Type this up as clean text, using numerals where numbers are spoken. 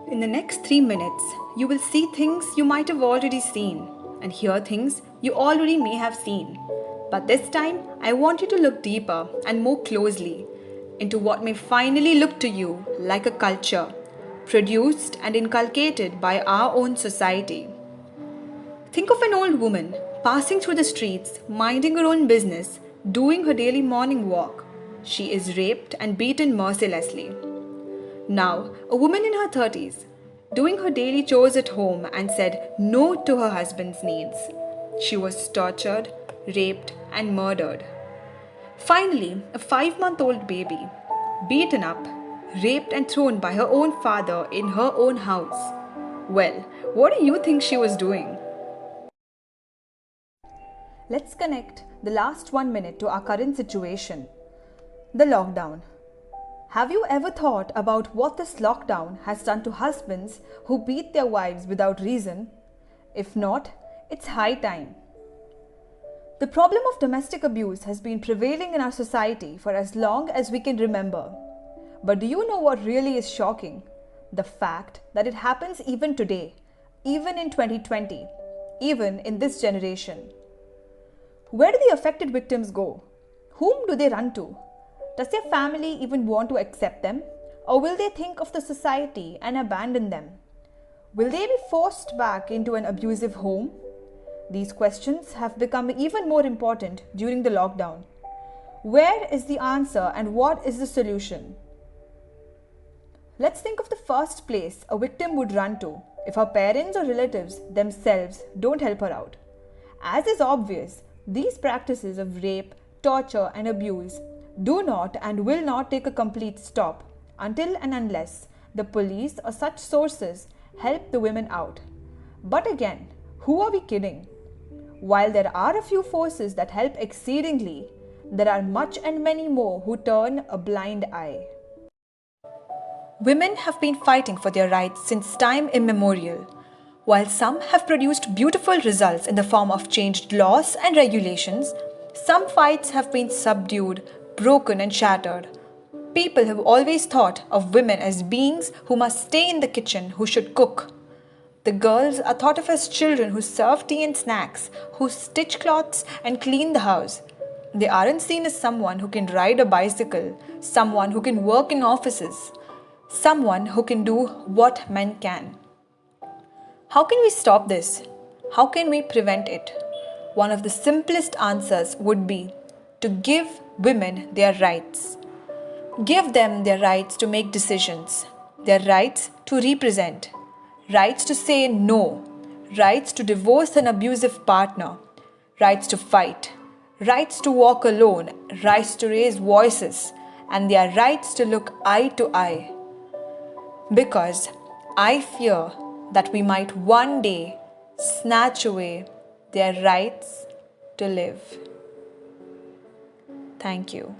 In the next 3 minutes, you will see things you might have already seen and hear things you already may have seen. But this time, I want you to look deeper and more closely into what may finally look to you like a culture produced and inculcated by our own society. Think of an old woman passing through the streets, minding her own business, doing her daily morning walk. She is raped and beaten mercilessly. Now, a woman in her 30s, doing her daily chores at home and said no to her husband's needs. She was tortured, raped, and murdered. Finally, a 5-month-old baby, beaten up, raped, and thrown by her own father in her own house. Well, what do you think she was doing? Let's connect the last 1 minute to our current situation, the lockdown. Have you ever thought about what this lockdown has done to husbands who beat their wives without reason? If not, it's high time. The problem of domestic abuse has been prevailing in our society for as long as we can remember. But do you know what really is shocking? The fact that it happens even today, even in 2020, even in this generation. Where do the affected victims go? Whom do they run to? Does their family even want to accept them? Or will they think of the society and abandon them? Will they be forced back into an abusive home? These questions have become even more important during the lockdown. Where is the answer and what is the solution? Let's think of the first place a victim would run to if her parents or relatives themselves don't help her out. As is obvious, these practices of rape, torture, and abuse do not and will not take a complete stop until and unless the police or such sources help the women out. But again, who are we kidding? While there are a few forces that help exceedingly, there are much and many more who turn a blind eye. Women have been fighting for their rights since time immemorial. While some have produced beautiful results in the form of changed laws and regulations, some fights have been subdued, broken and shattered. People have always thought of women as beings who must stay in the kitchen, who should cook. The girls are thought of as children who serve tea and snacks, who stitch cloths and clean the house. They aren't seen as someone who can ride a bicycle, someone who can work in offices, someone who can do what men can. How can we stop this? How can we prevent it? One of the simplest answers would be to give women their rights. Give them their rights to make decisions, their rights to represent, rights to say no, rights to divorce an abusive partner, rights to fight, rights to walk alone, rights to raise voices, and their rights to look eye to eye. Because I fear that we might one day snatch away their rights to live. Thank you.